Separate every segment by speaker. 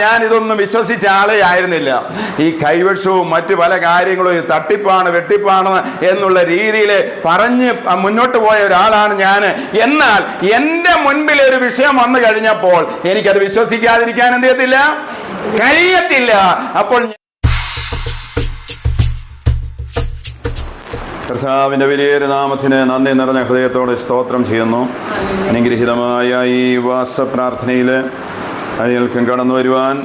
Speaker 1: ഞാൻ ഇതൊന്നും വിശ്വസിച്ച ആളെ ആയിരുന്നില്ല. ഈ കൈവശവും മറ്റു പല കാര്യങ്ങളും ഈ തട്ടിപ്പാണ് വെട്ടിപ്പാണ് എന്നുള്ള രീതിയിൽ പറഞ്ഞ് മുന്നോട്ട് പോയ ഒരാളാണ് ഞാൻ. എന്നാൽ എൻ്റെ മുൻപിൽ ഒരു വിഷയം വന്നു കഴിഞ്ഞപ്പോൾ എനിക്കത് വിശ്വസിക്കാതിരിക്കാൻ എന്ത് ചെയ്യത്തില്ല, കഴിയത്തില്ല. അപ്പോൾ കർത്താവിൻ്റെ വലിയൊരു നാമത്തിന് നന്ദി നിറഞ്ഞ ഹൃദയത്തോടെ സ്തോത്രം ചെയ്യുന്നു. അനുഗ്രഹീതമായ ഈ വാസപ്രാർത്ഥനയിൽ അണികൾക്കും കടന്നു വരുവാൻ,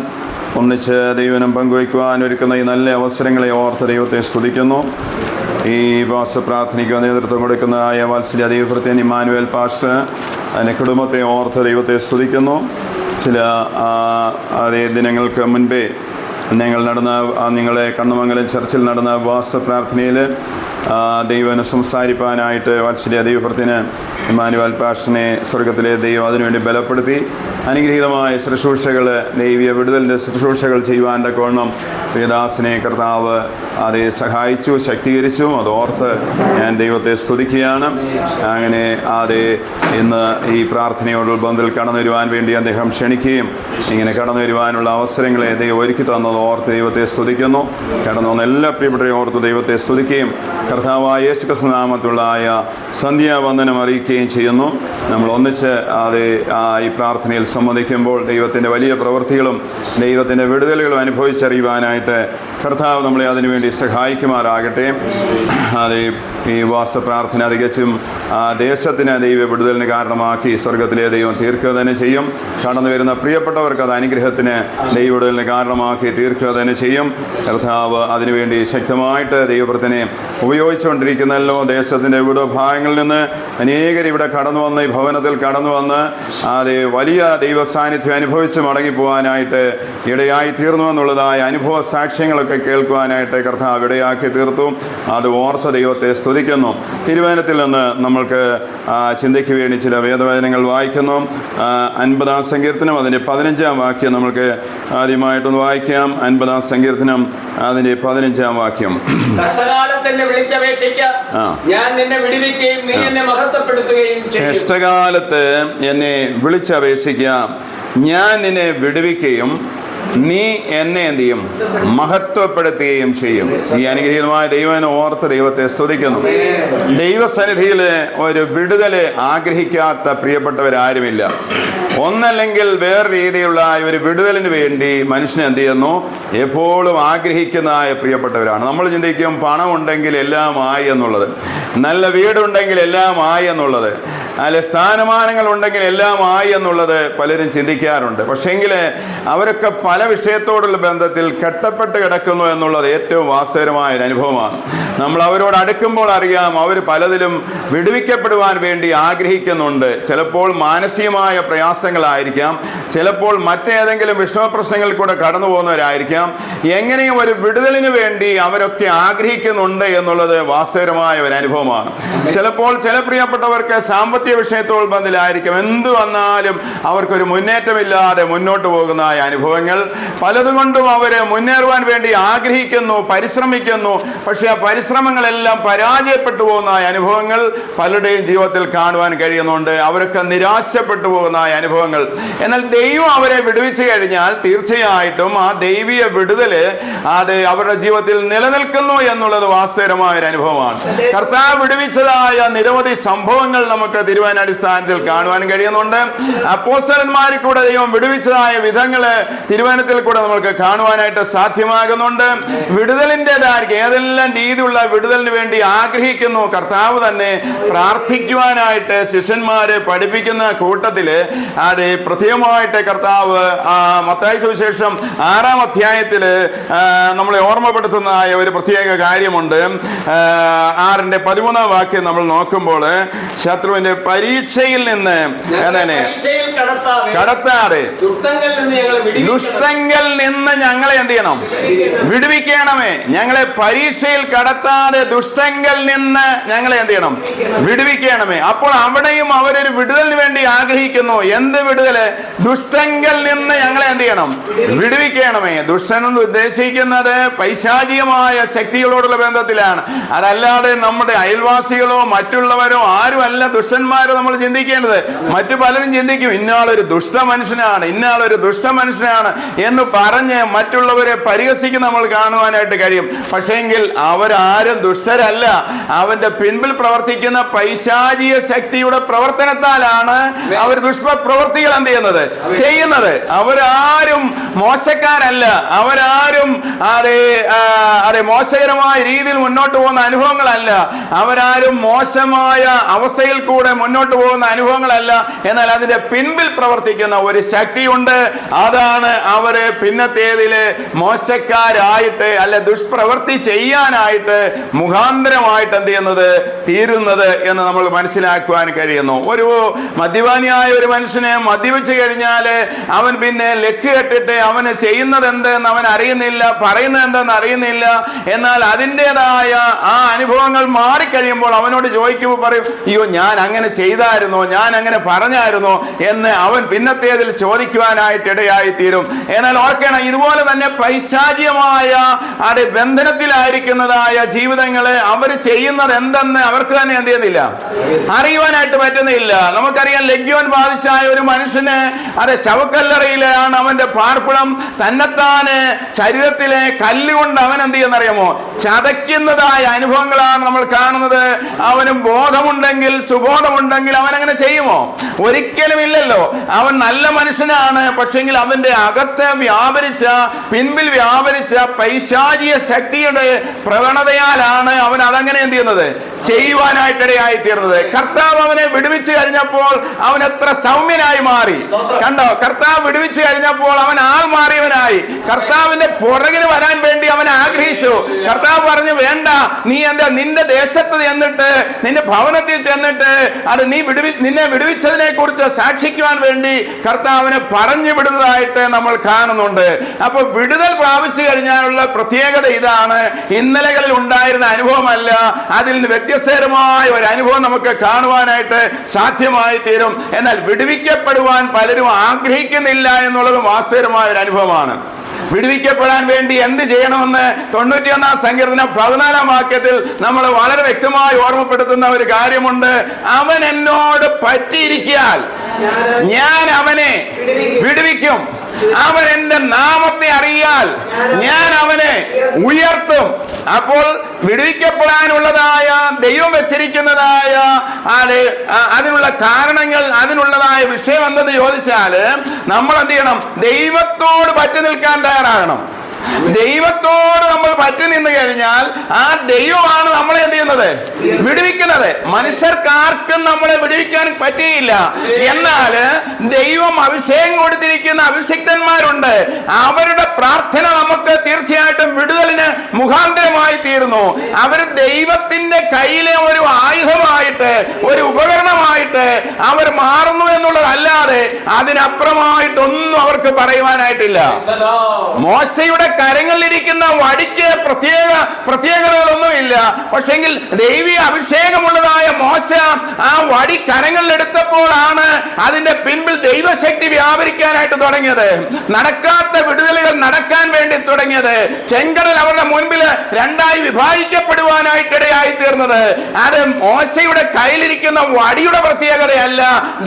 Speaker 1: ഒന്നിച്ച് ദൈവനം പങ്കുവയ്ക്കുവാൻ ഒരുക്കുന്ന ഈ നല്ല അവസരങ്ങളെ ഓർത്ത് ദൈവത്തെ സ്തുതിക്കുന്നു. ഈ വാസപ്രാർത്ഥനയ്ക്ക് നേതൃത്വം കൊടുക്കുന്നതായ വാത്സല്യ ദൈവഭൃത്യൻ ഇമ്മാനുവേൽ പാസ്റ്റർ, അതിൻ്റെ കുടുംബത്തെ ഓർത്ത് ദൈവത്തെ സ്തുതിക്കുന്നു. ചില ദിനങ്ങൾക്ക് മുൻപേ നിങ്ങളെ കണ്ണമംഗലം ചർച്ചിൽ നടന്ന വാസപ്രാർത്ഥനയിൽ ദൈവനെ സംസാരിപ്പാനായിട്ട് വാത്സല്യ ദൈവഭൃത്യന് ഇമ്മാനുവേൽ പാസ്റ്ററിനെ സ്വർഗത്തിലെ ദൈവം അതിനുവേണ്ടി ബലപ്പെടുത്തി അനുഗ്രഹീതമായ ശുശ്രൂഷകൾ, ദൈവീയ വിടുതലിൻ്റെ ശുശ്രൂഷകൾ ചെയ്യുവാൻ തക്കവണ്ണം പ്രിയദാസനെ കർത്താവ് അതേ സഹായിച്ചു, ശക്തീകരിച്ചു. അതോർത്ത് ഞാൻ ദൈവത്തെ സ്തുതിക്കുകയാണ്. അങ്ങനെ ഇന്ന് ഈ പ്രാർത്ഥനയോടുള്ള ബന്ധത്തിൽ കടന്നു വരുവാൻ വേണ്ടി അദ്ദേഹം ക്ഷണിക്കുകയും ഇങ്ങനെ കടന്നു വരുവാനുള്ള അവസരങ്ങളെ ദൈവം ഒരുക്കി തന്നത് ഓർത്ത് ദൈവത്തെ സ്തുതിക്കുന്നു. കടന്നു വന്ന എല്ലാ പ്രിയപ്പെട്ടവരെയും ഓർത്ത് ദൈവത്തെ സ്തുതിക്കുകയും കർത്താവായ യേശുക്രിസ്തു നാമത്തിലുള്ളതായ സന്ധ്യാവന്ദനം അറിയിക്കുകയും ചെയ്യുന്നു. നമ്മൾ ഒന്നിച്ച് ഈ പ്രാർത്ഥനയിൽ സംബന്ധിക്കുമ്പോൾ ദൈവത്തിൻ്റെ വലിയ പ്രവൃത്തികളും ദൈവത്തിൻ്റെ വിടുതലുകളും അനുഭവിച്ചറിയുവാനായിട്ട് കർത്താവ് നമ്മളെ അതിനുവേണ്ടി സഹായിക്കുമാറാകട്ടെ. ഈ വാസപ്രാർത്ഥന തികച്ചും ദേശത്തിന് ദൈവ വിടുതലിന് കാരണമാക്കി സ്വർഗത്തിലെ ദൈവം തീർക്കുക തന്നെ ചെയ്യും. കടന്നു വരുന്ന പ്രിയപ്പെട്ടവർക്ക് അത് അനുഗ്രഹത്തിന് ദൈവ വിടുതലിന് കാരണമാക്കി തീർക്കുക തന്നെ ചെയ്യും. കർത്താവ് അതിനുവേണ്ടി ശക്തമായിട്ട് ദൈവപ്രത്തിനെ ഉപയോഗിച്ചുകൊണ്ടിരിക്കുന്നല്ലോ. ദേശത്തിൻ്റെ വിവിധ ഭാഗങ്ങളിൽ നിന്ന് അനേകർ ഇവിടെ കടന്നു വന്ന് ഈ ഭവനത്തിൽ കടന്നു വന്ന് വലിയ ദൈവ സാന്നിധ്യം അനുഭവിച്ച് മടങ്ങിപ്പോവാനായിട്ട് ഇടയായി തീർന്നു എന്നുള്ളതായ അനുഭവ സാക്ഷ്യങ്ങളൊക്കെ കേൾക്കുവാനായിട്ട് കർത്താവ് ഇടയാക്കി തീർത്തു. അത് ഓർത്ത ദൈവത്തെ സ്തുതിക്കുന്നു. തിരുവചനത്തിൽ നിന്ന് നമ്മൾക്ക് ചിന്തയ്ക്ക് വേണ്ടി ചില വേദവചനങ്ങൾ വായിക്കുന്നു. 50-ാം സങ്കീർത്തനം അതിൻ്റെ 15-ാം വാക്യം നമ്മൾക്ക് ആദ്യമായിട്ടൊന്ന് വായിക്കാം. 50-ാം സങ്കീർത്തനം അതിൻ്റെ 15-ാം വാക്യം. കഷ്ടകാലത്ത് എന്നെ വിളിച്ചപേക്ഷിക്കാം, ഞാൻ നിന്നെ വിടുവിക്കുകയും നീ എന്നെ എന്ത് ചെയ്യും, മഹത്വപ്പെടുത്തുകയും ചെയ്യും. ഈ അനുഗ്രഹീതമായ ദൈവനെ ഓർത്ത് ദൈവത്തെ സ്തുതിക്കുന്നു. ദൈവസന്നിധിയിൽ ഒരു വിടുതൽ ആഗ്രഹിക്കാത്ത പ്രിയപ്പെട്ടവരാരുമില്ല. ഒന്നല്ലെങ്കിൽ വേറെ രീതിയിലുള്ള ഒരു വിടുതലിന് വേണ്ടി മനുഷ്യൻ എന്ത് ചെയ്യുന്നു, എപ്പോഴും ആഗ്രഹിക്കുന്നതായ പ്രിയപ്പെട്ടവരാണ്. നമ്മൾ ചിന്തിക്കും പണമുണ്ടെങ്കിൽ എല്ലാം ആയി എന്നുള്ളത്, നല്ല വീടുണ്ടെങ്കിൽ എല്ലാം ആയി എന്നുള്ളത്, അല്ലെ സ്ഥാനമാനങ്ങൾ ഉണ്ടെങ്കിൽ എല്ലാം ആയി എന്നുള്ളത് പലരും ചിന്തിക്കാറുണ്ട്. പക്ഷേങ്കിൽ അവരൊക്കെ പല വിഷയത്തോടുള്ള ബന്ധത്തിൽ കെട്ടപ്പെട്ട് കിടക്കുന്നു എന്നുള്ളത് ഏറ്റവും വാസ്തവമായ ഒരു അനുഭവമാണ്. നമ്മൾ അവരോട് അടുക്കുമ്പോൾ അറിയാം അവർ പലതിലും വിടുവിക്കപ്പെടുവാൻ വേണ്ടി ആഗ്രഹിക്കുന്നുണ്ട്. ചിലപ്പോൾ മാനസികമായ പ്രയാസങ്ങളായിരിക്കാം, ചിലപ്പോൾ മറ്റേതെങ്കിലും വിഷമപ്രശ്നങ്ങളിൽ കൂടെ കടന്നു പോകുന്നവരായിരിക്കാം. എങ്ങനെയും ഒരു വിടുതലിന് വേണ്ടി അവരൊക്കെ ആഗ്രഹിക്കുന്നുണ്ട് എന്നുള്ളത് വാസ്തവമായ ഒരു അനുഭവമാണ്. ചിലപ്പോൾ ചില പ്രിയപ്പെട്ടവർക്ക് സാമ്പത്തിക വിഷയത്തോട് ബന്ധത്തിലായിരിക്കും എന്തു വന്നാലും അവർക്കൊരു മുന്നേറ്റമില്ലാതെ മുന്നോട്ട് പോകുന്നതായ അനുഭവങ്ങൾ. പലതുകൊണ്ടും അവര് മുന്നേറുവാൻ വേണ്ടി ആഗ്രഹിക്കുന്നു, പരിശ്രമിക്കുന്നു. പക്ഷെ ആ പരിശ്രമങ്ങളെല്ലാം പരാജയപ്പെട്ടു പോകുന്നതായ അനുഭവങ്ങൾ പലരുടെയും ജീവിതത്തിൽ കാണുവാൻ കഴിയുന്നുണ്ട്. അവരൊക്കെ നിരാശപ്പെട്ടു പോകുന്നതായ അനുഭവങ്ങൾ. എന്നാൽ ദൈവം അവരെ വിടുവിച്ചു കഴിഞ്ഞാൽ തീർച്ചയായിട്ടും ആ ദൈവീയ വിടുതല് അവരുടെ ജീവിതത്തിൽ നിലനിൽക്കുന്നു എന്നുള്ളത് വാസ്തവമായ ഒരു അനുഭവമാണ്. കർത്താവ് വിടുവിച്ചതായ നിരവധി സംഭവങ്ങൾ നമുക്ക് തിരുവചനാടിസ്ഥാനത്തിൽ കാണുവാൻ കഴിയുന്നുണ്ട്. അപ്പോസ്തലന്മാരിൽ കൂടെ ദൈവം വിടുവിച്ചതായ വിധങ്ങള് തിരുവചനത്തിൽ കൂടെ നമുക്ക് കാണുവാനായിട്ട് സാധ്യമാകുന്നുണ്ട്. വിടുതലിൻ്റെതായിരിക്കും ഏതെല്ലാം രീതിയിലുള്ള വിടുതലിന് വേണ്ടി ആഗ്രഹിക്കുന്നു കർത്താവ് തന്നെ പ്രാർത്ഥിക്കുവാനായിട്ട് ശിഷ്യന്മാരെ പഠിപ്പിക്കുന്ന കൂട്ടത്തില് പ്രത്യേകമായിട്ട് കർത്താവ് മത്തായി സുവിശേഷം 6-ാം അധ്യായത്തില് നമ്മളെ ഓർമ്മപ്പെടുത്തുന്നതായ ഒരു പ്രത്യേക കാര്യമുണ്ട്. 6-ന്റെ 13-ാം വാക്യം നമ്മൾ നോക്കുമ്പോൾ ശത്രുവിന്റെ പരീക്ഷയിൽ നിന്ന് കടത്താതെ ദുഷ്ടങ്കൽ നിന്ന് ഞങ്ങളെ എന്ത് ചെയ്യണം, വിടുവിക്കണമേ. ഞങ്ങളെ പരീക്ഷയിൽ കടത്താതെ ദുഷ്ടങ്കൽ നിന്ന് ഞങ്ങളെ എന്ത് ചെയ്യണം, വിടുവിക്കണമേ. അപ്പോൾ അവിടെയും അവരൊരു വിടുതലിന് വേണ്ടി ആഗ്രഹിക്കുന്നു. എന്ത് എന്ത് വിടുതല്? ദുഷ്ടങ്കൽ നിന്ന് ഞങ്ങളെ എന്ത് ചെയ്യണം? വിടുവിക്കണമേ. ദുഷ്ടൻ എന്ന് ഉദ്ദേശിക്കുന്നത് പൈശാചികമായ ശക്തികളോടുള്ള ബന്ധത്തിലാണ്. അതല്ലാതെ നമ്മുടെ അയൽവാസികളോ മറ്റുള്ളവരോ ആരുമല്ല ദുഷ്ടന്മാരോ നമ്മൾ ചിന്തിക്കേണ്ടത്. മറ്റു പലരും ചിന്തിക്കും ഇന്നാളൊരു ദുഷ്ട മനുഷ്യനാണ്, ഇന്നാളൊരു ദുഷ്ട മനുഷ്യനാണ് എന്ന് പറഞ്ഞ് മറ്റുള്ളവരെ പരിഹസിക്കുന്ന നമ്മൾ കാണുവാനായിട്ട് കഴിയും. പക്ഷേങ്കിൽ അവരാരും ദുഷ്ടരല്ല. അവന്റെ പിൻപിൽ പ്രവർത്തിക്കുന്ന പൈശാചിക ശക്തിയുടെ പ്രവർത്തനത്താലാണ് അവർ ദുഷ്പ്രവൃത്തികൾ എന്ത് ചെയ്യുന്നത്. അവരാരും മോശക്കാരല്ല. അവരാരും അതെ മോശകരമായ രീതിയിൽ മുന്നോട്ട് പോകുന്ന അനുഭവങ്ങളല്ല. അവരാരും മോശമായ അവസ്ഥയിൽ കൂടെ മുന്നോട്ട് പോകുന്ന അനുഭവങ്ങളല്ല. എന്നാൽ അതിന്റെ പിൻപിൽ പ്രവർത്തിക്കുന്ന ഒരു ശക്തിയുണ്ട്. അതാണ് അവരെ പിന്നത്തേതില് മോശക്കാരായിട്ട് അല്ല ദുഷ്പ്രവൃത്തി ചെയ്യാനായിട്ട് മുഖാന്തരമായിട്ട് എന്ത് ചെയ്യുന്നത് തീരുന്നത് എന്ന് നമ്മൾ മനസ്സിലാക്കുവാൻ കഴിയുന്നു. ഒരു മദ്യപാനിയായ ഒരു മനുഷ്യനെ മദ്യപിച്ചു കഴിഞ്ഞാൽ അവൻ പിന്നെ ലക്ക് കെട്ടിട്ട് അവന് ചെയ്യുന്നത് എന്തെന്ന് അവൻ അറിയുന്നില്ല, പറയുന്നത് എന്തെന്ന് അറിയുന്നില്ല. എന്നാൽ അതിൻ്റെതായ ആ അനുഭവങ്ങൾ മാറിക്കഴിയുമ്പോൾ അവനോട് ചോദിക്കുമ്പോൾ പറയും, അയ്യോ ഞാൻ അങ്ങനെ ചെയ്തായിരുന്നോ, ഞാൻ അങ്ങനെ പറഞ്ഞായിരുന്നോ എന്ന് അവൻ പിന്നത്തേതിൽ ചോദിക്കുവാനായിട്ട് ഇടയായി തീരും. എന്നാൽ ഓർക്കണം, ഇതുപോലെ തന്നെ പൈശാചികമായ ബന്ധനത്തിലായിരിക്കുന്നതായ ജീവിതങ്ങളെ അവർ ചെയ്യുന്നത് എന്തെന്ന് അവർക്ക് തന്നെ എന്ത് ചെയ്യുന്നില്ല, അറിയുവാനായിട്ട് പറ്റുന്നില്ല. നമുക്കറിയാം, ലഗ്യോൻ ബാധിച്ചായ ഒരു മനുഷ്യന് ശവക്കല്ലറയിലാണ് അവന്റെ പാർപ്പിടം. തന്നെത്താന് ശരീരത്തിലെ കല്ലുകൊണ്ട് അവൻ എന്ത് ചെയ്യുന്നറിയാമോ, ചതയ്ക്കുന്നതായ അനുഭവങ്ങളാണ് നമ്മൾ കാണുന്നത്. അവന് ബോധമുണ്ടെങ്കിൽ സുബോധമുണ്ടെങ്കിൽ അവൻ അങ്ങനെ ചെയ്യുമോ? ഒരിക്കലും ഇല്ലല്ലോ. അവൻ നല്ല മനുഷ്യനാണ്. പക്ഷെങ്കിൽ അവന്റെ അകത്ത് പിൻപിൽ വ്യാപരിച്ച പൈശാചിക ശക്തിയുടെ പ്രവണതയാലാണ് അവൻ അതങ്ങനെ എന്ത് ചെയ്യുന്നത്, ചെയ്യുവാനായിട്ടിടയായി തീർന്നത്. കർത്താവ് അവനെ വിടുവിച്ചു കഴിഞ്ഞപ്പോൾ അവൻ എത്ര സൗമ്യനായി മാറി. കണ്ടോ, കർത്താവ് വിടുവിച്ചു കഴിഞ്ഞപ്പോൾ അവൻ ആൾ മാറിയവനായി. കർത്താവിന്റെ പുറകിന് വരാൻ വേണ്ടി അവൻ ആഗ്രഹിച്ചു. കർത്താവ് പറഞ്ഞു, വേണ്ട, നീ നിന്റെ ദേശത്ത് ചെന്നിട്ട് നിന്റെ ഭവനത്തിൽ ചെന്നിട്ട് നിന്നെ വിടുവിച്ചതിനെ കുറിച്ച് സാക്ഷിക്കുവാൻ വേണ്ടി കർത്താവിനെ പറഞ്ഞു വിടുന്നതായിട്ട് നമ്മൾ കാണുന്നുണ്ട്. അപ്പൊ വിടുതൽ പ്രാപിച്ചു കഴിഞ്ഞാലുള്ള പ്രത്യേകത ഇതാണ്. ഇന്നലകളിൽ ഉണ്ടായിരുന്ന അനുഭവമല്ല, അതിൽ നിന്ന് വ്യത്യസ്തമായ ഒരു അനുഭവം നമുക്ക് കാണുവാനായിട്ട് സാധ്യമായി തീരും. എന്നാൽ വിടുവിക്കപ്പെടുവാൻ പലരും ആഗ്രഹിക്കുന്നില്ല എന്നുള്ളത് വാസ്തവമായ ഒരു അനുഭവമാണ്. വിടുവിക്കപ്പെടാൻ വേണ്ടി എന്ത് ചെയ്യണമെന്ന് 91 സങ്കീർത്തനം 14 വാക്യത്തിൽ നമ്മൾ വളരെ വ്യക്തമായി ഓർമ്മപ്പെടുത്തുന്ന ഒരു കാര്യമുണ്ട്. അവൻ എന്നോട് പറ്റിയിരിക്കാൻ ഞാൻ അവനെ വിടുവിക്കും. അവൻ എന്റെ നാമത്തെ അറിയാൽ ഞാൻ അവനെ ഉയർത്തും. അപ്പോൾ വിടുവിക്കപ്പെടാനുള്ളതായ ദൈവം വെച്ചിരിക്കുന്നതായ അതിനുള്ള കാരണങ്ങൾ, അതിനുള്ളതായ വിഷയം എന്തെന്ന് ചോദിച്ചാൽ നമ്മൾ എന്ത് ചെയ്യണം? ദൈവത്തോട് പറ്റി നിൽക്കാൻ തയ്യാറാകണം. ദൈവത്തോട് നമ്മൾ പറ്റി നിന്ന് കഴിഞ്ഞാൽ ആ ദൈവമാണ് നമ്മളെ എന്ത് ചെയ്യുന്നത്, വിടുവിക്കുന്നത്. മനുഷ്യർക്കാർക്കും നമ്മളെ വിടുവിക്കാൻ പറ്റിയില്ല. എന്നാൽ ദൈവം അഭിഷേകം കൊടുത്തിരിക്കുന്ന അഭിഷിക്തന്മാരുണ്ട്. അവരുടെ പ്രാർത്ഥന നമുക്ക് തീർച്ചയായിട്ടും വിടുതലിന് മുഖാന്തരമായി തീരുന്നു. അവർ ദൈവത്തിന്റെ കയ്യിലെ ഒരു ആയുധമായിട്ട്, ഒരു ഉപകരണമായിട്ട് അവർ മാറുന്നു എന്നുള്ളതല്ലാതെ അതിനപ്പുറമായിട്ടൊന്നും അവർക്ക് പറയുവാനായിട്ടില്ല. മോശയുടെ കരങ്ങളിലിരിക്കുന്ന വടിക്ക് പ്രത്യേകതകളൊന്നുമില്ല. പക്ഷെങ്കിൽ ദൈവീയ അഭിഷേകമുള്ളതായ മോശ ആ വടി കരങ്ങളിലെടുത്തപ്പോഴാണ് അതിന്റെ പിൻപിൽ ദൈവശക്തി വ്യാപരിക്കാനായിട്ട് തുടങ്ങിയത്. നടക്കാത്ത വിടുതലുകൾ നടക്കാൻ വേണ്ടി തുടങ്ങിയത്. ചെങ്കടൽ അവരുടെ മുൻപിൽ രണ്ടായി വിഭാഗിക്കപ്പെടുവാനായിട്ടിടയായി തീർന്നത് അത് മോശയുടെ കയ്യിലിരിക്കുന്ന വടിയുടെ പ്രത്യേകതയല്ല,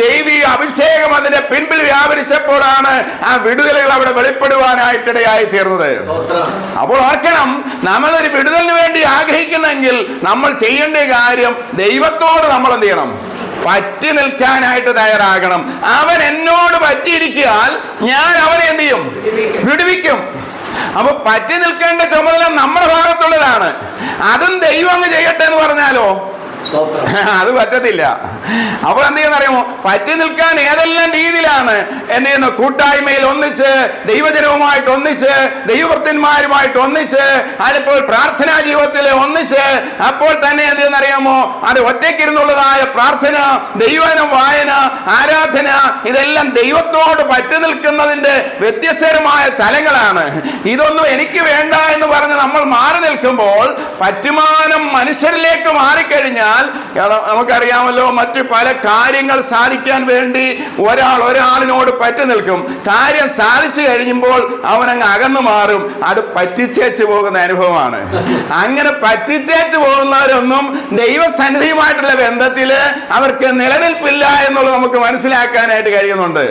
Speaker 1: ദൈവീയ അഭിഷേകം അതിന്റെ പിൻപിൽ വ്യാപരിച്ചപ്പോഴാണ് ആ വിടുതലുകൾ അവിടെ വെളിപ്പെടുവാനായിട്ടിടയായി തീർന്നത്. അപ്പോൾ ഓർക്കണം, നമ്മളൊരു വിടുതലിന് വേണ്ടി ആഗ്രഹിക്കുന്നെങ്കിൽ നമ്മൾ ചെയ്യേണ്ട കാര്യം ദൈവത്തോട് നമ്മൾ എന്ത് ചെയ്യണം? പറ്റി നിൽക്കാനായിട്ട് തയ്യാറാകണം. അവൻ എന്നോട് പറ്റിയിരിക്കാൻ ഞാൻ അവനെ എന്ത് ചെയ്യും? വിടുവിക്കും. അപ്പൊ പറ്റി നിൽക്കേണ്ട ചുമതല നമ്മുടെ ഭാഗത്തുള്ളതാണ്. അതും ദൈവം അങ്ങ് ചെയ്യട്ടെ എന്ന് പറഞ്ഞാലോ അത് പറ്റത്തില്ല. അപ്പോൾ എന്ത് ചെയ്യുന്നറിയുമോ? പറ്റി നിൽക്കാൻ ഏതെല്ലാം രീതിയിലാണ് എന്ത് ചെയ്യുന്നു? കൂട്ടായ്മയിൽ ഒന്നിച്ച്, ദൈവജനവുമായിട്ട് ഒന്നിച്ച്, ദൈവഭക്തന്മാരുമായിട്ട് ഒന്നിച്ച്, അതിപ്പോൾ പ്രാർത്ഥനാ ജീവിതത്തിൽ ഒന്നിച്ച്, അപ്പോൾ തന്നെ എന്ത് ചെയ്യുന്നറിയാമോ? അത് ഒറ്റയ്ക്കിരുന്നുള്ളതായ പ്രാർത്ഥന, ദൈവനം, വായന, ആരാധന, ഇതെല്ലാം ദൈവത്തോട് പറ്റി നിൽക്കുന്നതിന്റെ വ്യത്യസ്തമായ തലങ്ങളാണ്. ഇതൊന്നും എനിക്ക് വേണ്ട എന്ന് പറഞ്ഞ് നമ്മൾ മാറി നിൽക്കുമ്പോൾ, പറ്റുമാനം മനുഷ്യരിലേക്ക് മാറിക്കഴിഞ്ഞാൽ എന്നാൽ നമുക്കറിയാമല്ലോ, മറ്റു പല കാര്യങ്ങൾ സാധിക്കാൻ വേണ്ടി ഒരാളിനോട് പറ്റി നിൽക്കും. കാര്യം സാധിച്ചു കഴിയുമ്പോൾ അവനങ്ങ് അകന്നു മാറും. അത് പറ്റിച്ചേച്ച് പോകുന്ന അനുഭവമാണ്. അങ്ങനെ പറ്റിച്ചേച്ച് പോകുന്നവരൊന്നും ദൈവസന്നിധിയുമായിട്ടുള്ള ബന്ധത്തില് അവർക്ക് നിലനിൽപ്പില്ല എന്നുള്ളത് നമുക്ക് മനസ്സിലാക്കാനായിട്ട് കഴിയുന്നുണ്ട്.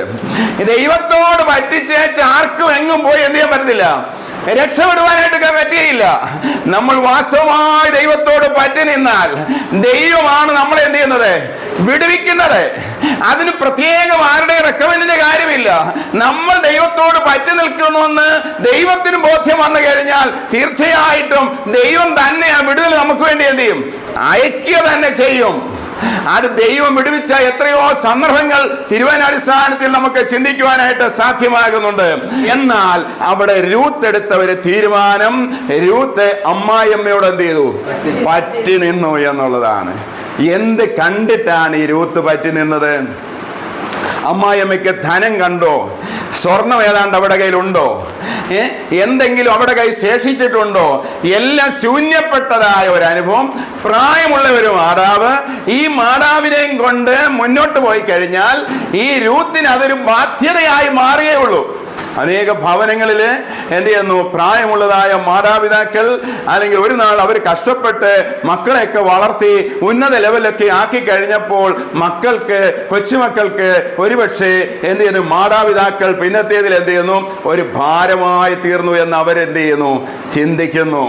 Speaker 1: ദൈവത്തോട് പറ്റിച്ചേച്ച് ആർക്കും എങ്ങും പോയി എന്ത് ചെയ്യാൻ പറ്റത്തില്ല, രക്ഷപ്പെടുവാനായിട്ടൊക്കെ പറ്റുകയില്ല. നമ്മൾ വാസ്തവമായി ദൈവത്തോട് പറ്റി നിന്നാൽ ദൈവമാണ് നമ്മളെ എന്ത് ചെയ്യുന്നത്, വിടുവിക്കുന്നത്. അതിന് പ്രത്യേകം ആരുടെ റെക്കമെൻഡിന്റെ കാര്യമില്ല. നമ്മൾ ദൈവത്തോട് പറ്റി നിൽക്കണമെന്ന് ദൈവത്തിന് ബോധ്യം വന്നു കഴിഞ്ഞാൽ തീർച്ചയായിട്ടും ദൈവം തന്നെ ആ വിടുതൽ നമുക്ക് വേണ്ടി എന്ത് ചെയ്യും, അയക്കുക തന്നെ ചെയ്യും. അത് ദൈവം വിടുവിച്ച എത്രയോ സന്ദർഭങ്ങൾ തിരുവചനാടിസ്ഥാനത്തിൽ നമുക്ക് ചിന്തിക്കുവാനായിട്ട് സാധ്യമാകുന്നുണ്ട്. എന്നാൽ അവിടെ രൂത്ത് എടുത്ത ഒരു തീരുമാനം, രൂത്ത് അമ്മായിയമ്മയോട് എന്ത് ചെയ്തു, പറ്റി നിന്നു എന്നുള്ളതാണ്. എന്ത് കണ്ടിട്ടാണ് ഈ രൂത്ത് പറ്റി നിന്നത്? അമ്മായിയമ്മയ്ക്ക് ധനം കണ്ടോ? സ്വർണം ഏതാണ്ട് അവിടെ കയ്യിലുണ്ടോ? എന്തെങ്കിലും അവിടെ കൈ ശേഷിച്ചിട്ടുണ്ടോ? എല്ലാം ശൂന്യപ്പെട്ടതായ ഒരു അനുഭവം. പ്രായമുള്ള ഒരു മാതാവ്, ഈ മാതാവിനെയും കൊണ്ട് മുന്നോട്ട് പോയി കഴിഞ്ഞാൽ ഈ രൂത്തിന് അതൊരു ബാധ്യതയായി മാറിയേ ഉള്ളൂ. അനേക ഭവനങ്ങളിൽ എന്ത് ചെയ്യുന്നു, പ്രായമുള്ളതായ മാതാപിതാക്കൾ അല്ലെങ്കിൽ ഒരു നാൾ അവർ കഷ്ടപ്പെട്ട് മക്കളെയൊക്കെ വളർത്തി ഉന്നത ലെവലൊക്കെ ആക്കി കഴിഞ്ഞപ്പോൾ മക്കൾക്ക്, കൊച്ചുമക്കൾക്ക് ഒരുപക്ഷെ എന്ത് ചെയ്യുന്നു, മാതാപിതാക്കൾ പിന്നത്തേതിൽ എന്ത് ചെയ്യുന്നു, ഒരു ഭാരമായി തീർന്നു എന്ന് അവരെന്ത് ചെയ്യുന്നു, ചിന്തിക്കുന്നു.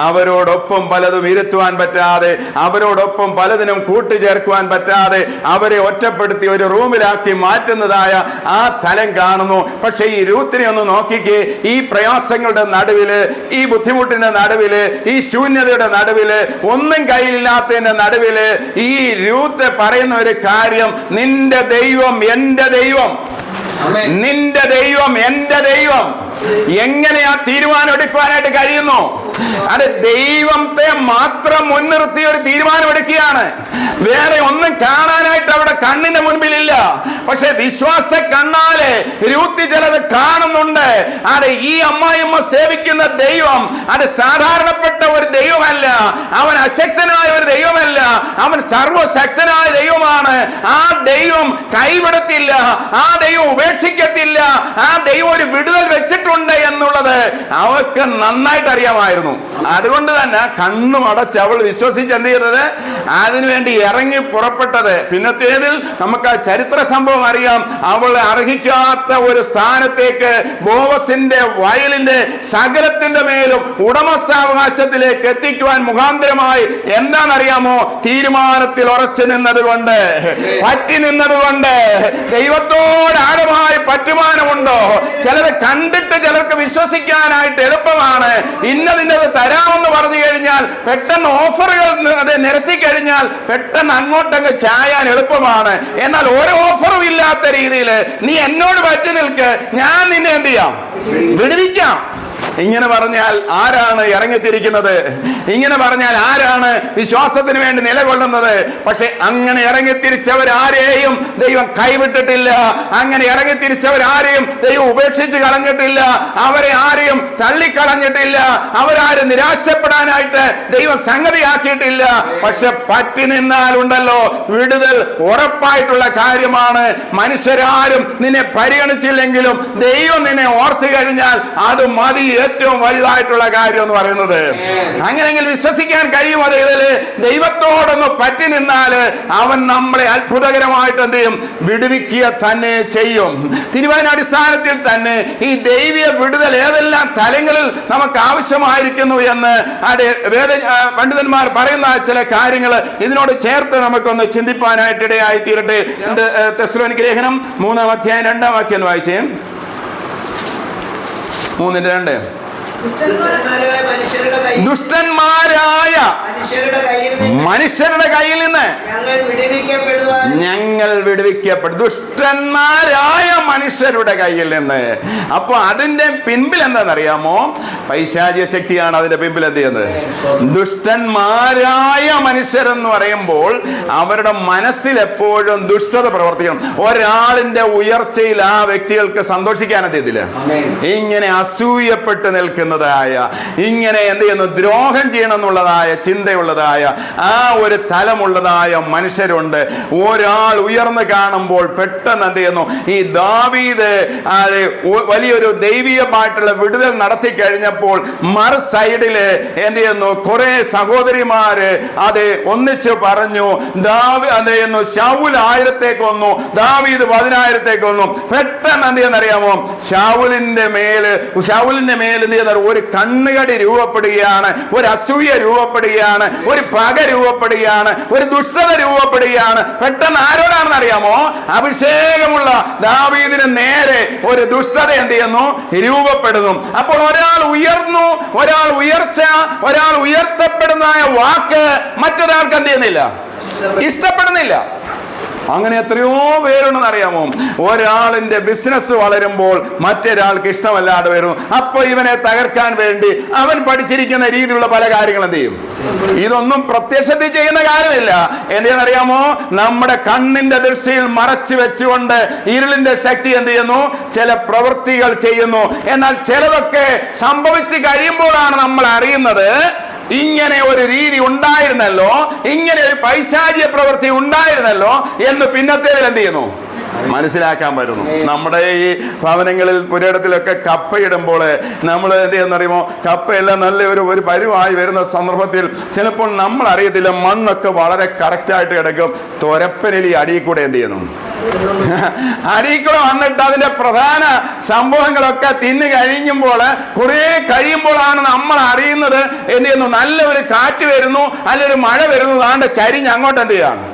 Speaker 1: അവരോടൊപ്പം പലതും ഇരുത്തുവാൻ പറ്റാതെ, അവരോടൊപ്പം പലതിനും കൂട്ടുചേർക്കുവാൻ പറ്റാതെ അവരെ ഒറ്റപ്പെടുത്തി ഒരു റൂമിലാക്കി മാറ്റുന്നതായ ആ തലം കാണുന്നു. പക്ഷെ ഈ രൂത്തിനെ ഒന്ന് നോക്കിക്കേ. ഈ പ്രയാസങ്ങളുടെ നടുവില്, ഈ ബുദ്ധിമുട്ടിന്റെ നടുവില്, ഈ ശൂന്യതയുടെ നടുവില്, ഒന്നും കയ്യിലില്ലാത്തതിന്റെ നടുവില് ഈ രൂത്ത് പറയുന്ന ഒരു കാര്യം, നിന്റെ ദൈവം എന്റെ ദൈവം, നിന്റെ ദൈവം എന്റെ ദൈവം. എങ്ങനെയാ തീരുമാനം എടുക്കുവാനായിട്ട് കഴിയുന്നു? അത് ദൈവത്തെ മാത്രം മുൻനിർത്തി ഒരു തീരുമാനം എടുക്കുകയാണ്. വേറെ ഒന്നും കാണാനായിട്ട് അവിടെ കണ്ണിന്റെ മുൻപിലില്ല. പക്ഷെ വിശ്വാസ കണ്ണാലെ രൂത്തി ചിലത് കാണുന്നുണ്ട്. അത് ഈ അമ്മായിയമ്മ സേവിക്കുന്ന ദൈവം അത് സാധാരണപ്പെട്ട ഒരു ദൈവമല്ല. അവൻ അശക്തനായ ഒരു ദൈവമല്ല, അവൻ സർവശക്തനായ ദൈവമാണ്. ആ ദൈവം കൈവിടത്തില്ല, ആ ദൈവം ഉപേക്ഷിക്കത്തില്ല, ആ ദൈവം ഒരു വിടുതൽ വെച്ചിട്ടുണ്ട് എന്നുള്ളത് അവർക്ക് നന്നായിട്ട് അറിയാമായിരുന്നു. അതുകൊണ്ട് തന്നെ കണ്ണും അടച്ച് അവൾ വിശ്വസിച്ച് എന്ത് ചെയ്തത്, അതിനുവേണ്ടി ഇറങ്ങി പുറപ്പെട്ടത്. പിന്നത്തേതിൽ നമുക്ക് ആ ചരിത്ര സംഭവം അറിയാം. അവളെ അർഹിക്കാത്ത ഒരു സ്ഥാനത്തേക്ക്, ബോവസിന്റെ വയലിന്റെ സകലത്തിന്റെ മേലും ഉടമസ്ഥാവകാശത്തിലേക്ക് എത്തിക്കുവാൻ മുഖാന്തരമായി എന്താണെന്നറിയാമോ? തീരുമാനത്തിൽ ഉറച്ചു നിന്നതുകൊണ്ട്, പറ്റി നിന്നതുകൊണ്ട്. ദൈവത്തോട് ആഴമായി പറ്റുമാനമുണ്ടോ? ചിലത് കണ്ടിട്ട് ചിലർക്ക് വിശ്വസിക്കാനായിട്ട് എളുപ്പമാണ്. ഇന്നതിൻ്റെ തരാമെന്ന് പറഞ്ഞു കഴിഞ്ഞാൽ, പെട്ടെന്ന് ഓഫറുകൾ അത് നിരത്തി കഴിഞ്ഞാൽ പെട്ടെന്ന് അങ്ങോട്ടങ്ങ് ചായാൻ എളുപ്പമാണ്. എന്നാൽ ഒരു ഓഫറും ഇല്ലാത്ത രീതിയിൽ നീ എന്നോട് പറ്റി നിൽക്ക്, ഞാൻ നിന്നെ എന്ത് ചെയ്യാം, വിടുവിക്കാം. ഇങ്ങനെ പറഞ്ഞാൽ ആരാണ് ഇറങ്ങിത്തിരിക്കുന്നത്? ഇങ്ങനെ പറഞ്ഞാൽ ആരാണ് വിശ്വാസത്തിന് വേണ്ടി നിലകൊള്ളുന്നത്? പക്ഷെ അങ്ങനെ ഇറങ്ങിത്തിരിച്ചവരാരെയും ദൈവം കൈവിട്ടിട്ടില്ല. അങ്ങനെ ഇറങ്ങിത്തിരിച്ചവരാരെയും ദൈവം ഉപേക്ഷിച്ച് കളഞ്ഞിട്ടില്ല. അവരെ ആരെയും തള്ളിക്കളഞ്ഞിട്ടില്ല. അവരാരും നിരാശപ്പെടാനായിട്ട് ദൈവം സംഗതിയാക്കിയിട്ടില്ല. പക്ഷെ പറ്റി നിന്നാലുണ്ടല്ലോ വിടുതൽ ഉറപ്പായിട്ടുള്ള കാര്യമാണ്. മനുഷ്യരാരും നിന്നെ പരിഗണിച്ചില്ലെങ്കിലും ദൈവം നിന്നെ ഓർത്തു കഴിഞ്ഞാൽ അത് മതി. ഏറ്റവും വലുതായിട്ടുള്ള കാര്യം എന്ന് പറയുന്നത് അങ്ങനെയെങ്കിൽ വിശ്വസിക്കാൻ കഴിയും. അത് ഇതില് ദൈവത്തോടൊന്ന് പറ്റി നിന്നാല് അവൻ നമ്മളെ അത്ഭുതകരമായിട്ട് എന്ത് ചെയ്യും, വിടുവിക്കുക തന്നെ ചെയ്യും. തിരുവചനാടിസ്ഥാനത്തിൽ തന്നെ ഈ ദൈവീയ വിടുതൽ ഏതെല്ലാം തലങ്ങളിൽ നമുക്ക് ആവശ്യമായിരിക്കുന്നു എന്ന് പണ്ഡിതന്മാർ പറയുന്ന ചില കാര്യങ്ങൾ ഇതിനോട് ചേർത്ത് നമുക്കൊന്ന് ചിന്തിപ്പാനായിട്ട് ഇടയായി തീരട്ടെ. തെസ്സലോനിക്ക ലേഖനം 3-ാം അധ്യായം 2-ാം വാക്യം എന്ന് വായിച്ചേ. 3:2. ദുഷ്ടന്മാരായ മനുഷ്യരുടെ കയ്യിൽ നിന്ന് ഞങ്ങൾ വിടുവിക്കപ്പെടും. ദുഷ്ടന്മാരായ മനുഷ്യരുടെ കയ്യിൽ നിന്ന്. അപ്പൊ അതിന്റെ പിൻപിൽ എന്താണെന്നറിയാമോ? പൈശാചിക ശക്തിയാണ് അതിന്റെ പിൻപിൽ എന്ത് ചെയ്യുന്നത്. ദുഷ്ടന്മാരായ മനുഷ്യരെന്ന് പറയുമ്പോൾ അവരുടെ മനസ്സിൽ എപ്പോഴും ദുഷ്ടത പ്രവർത്തിക്കണം. ഒരാളിന്റെ ഉയർച്ചയിൽ ആ വ്യക്തികൾക്ക് സന്തോഷിക്കാൻ അറിയത്തില്ല. ഇങ്ങനെ അസൂയപ്പെട്ട് നിൽക്കുന്ന, ചെയ്യുന്നതായ, ഇങ്ങനെ എന്ത് ചെയ്യുന്നു, ദ്രോഹം ചെയ്യണമെന്നുള്ളതായ ചിന്തയുള്ളതായ ആ ഒരു തലമുള്ളതായ മനുഷ്യരുണ്ട്. ഒരാൾ ഉയർന്നു കാണുമ്പോൾ പെട്ടെന്ന് എന്ത് ചെയ്യുന്നു, ഈ ദാവീദ് വലിയൊരു ദൈവീയമായിട്ടുള്ള വിടുതൽ നടത്തി കഴിഞ്ഞപ്പോൾ മറു സൈഡില് എന്ത് ചെയ്യുന്നു, കുറെ സഹോദരിമാര് അത് ഒന്നിച്ച് പറഞ്ഞു, ശൗൽ 1000 കൊന്നു, ദാവീദ് 10,000 കൊന്നു. പെട്ടെന്ന് എന്ത് ചെയ്യുന്നറിയാമോ, ശൗലിന്റെ മേല് എന്ത് ചെയ്യുന്ന ഒരു കണ്ണുകടി രൂപപ്പെടുകയാണ്, ഒരു അസൂയ രൂപപ്പെടുകയാണ്, ഒരു പക രൂപപ്പെടുകയാണ്, ഒരു ദുഷ്ടത രൂപപ്പെടുകയാണ്. പെട്ടെന്ന് ആരോടാണെന്ന് അറിയാമോ, അഭിഷേകമുള്ള ദാവീദിന് നേരെ ഒരു ദുഷ്ടത എന്ത് ചെയ്യുന്നു, രൂപപ്പെടുന്നു. അപ്പോൾ ഒരാൾ ഉയർന്നു, ഒരാൾ ഉയർച്ച, ഒരാൾ ഉയർത്തപ്പെടുന്ന വാക്ക് മറ്റൊരാൾക്ക് എന്ത് ചെയ്യുന്നില്ല, ഇഷ്ടപ്പെടുന്നില്ല. അങ്ങനെ എത്രയോ പേരുണ്ടെന്ന് അറിയാമോ. ഒരാളിന്റെ ബിസിനസ് വളരുമ്പോൾ മറ്റൊരാൾക്ക് ഇഷ്ടമല്ലാതെ വരുന്നു. അപ്പൊ ഇവനെ തകർക്കാൻ വേണ്ടി അവൻ പഠിച്ചിരിക്കുന്ന രീതിയിലുള്ള പല കാര്യങ്ങൾ എന്ത് ചെയ്യും. ഇതൊന്നും പ്രത്യക്ഷത്തിൽ ചെയ്യുന്ന കാര്യമില്ല. എന്തെന്നറിയാമോ, നമ്മുടെ കണ്ണിന്റെ ദൃഷ്ടിയിൽ മറച്ചു വെച്ചുകൊണ്ട് ഇരുളിന്റെ ശക്തി എന്ത് ചെയ്യുന്നു, ചില പ്രവൃത്തികൾ ചെയ്യുന്നു. എന്നാൽ ചിലതൊക്കെ സംഭവിച്ചു കഴിയുമ്പോഴാണ് നമ്മൾ അറിയുന്നത്, ഇങ്ങനെ ഒരു രീതി ഉണ്ടായിരുന്നല്ലോ, ഇങ്ങനെ ഒരു പൈശാചിക പ്രവൃത്തി ഉണ്ടായിരുന്നല്ലോ എന്ന് പിന്നത്തേതിൽ എന്ത് ചെയ്യുന്നു, മനസ്സിലാക്കാൻ പറ്റുന്നു. നമ്മുടെ ഈ ഭവനങ്ങളിൽ പുരയിടത്തിലൊക്കെ കപ്പയിടുമ്പോൾ നമ്മൾ എന്ത് ചെയ്യുന്നറിയുമോ, കപ്പയെല്ലാം നല്ല ഒരു പരുവായി വരുന്ന സന്ദർഭത്തിൽ ചിലപ്പോൾ നമ്മൾ അറിയത്തില്ല, മണ്ണൊക്കെ വളരെ കറക്റ്റായിട്ട് കിടക്കും. തൊരപ്പനിൽ ഈ അടിയിൽ കൂടെ എന്ത് ചെയ്യുന്നു, അടിക്കൂടെ വന്നിട്ട് അതിന്റെ പ്രധാന സംഭവങ്ങളൊക്കെ തിന്നു കഴിയുമ്പോൾ കുറെ കഴിയുമ്പോഴാണ് നമ്മൾ അറിയുന്നത് എന്ത് ചെയ്യുന്നു, നല്ല ഒരു കാറ്റ് വരുന്നു, നല്ലൊരു മഴ വരുന്നു, താണ്ട് ചരിഞ്ഞ് അങ്ങോട്ട് എന്ത് ചെയ്യാണ്,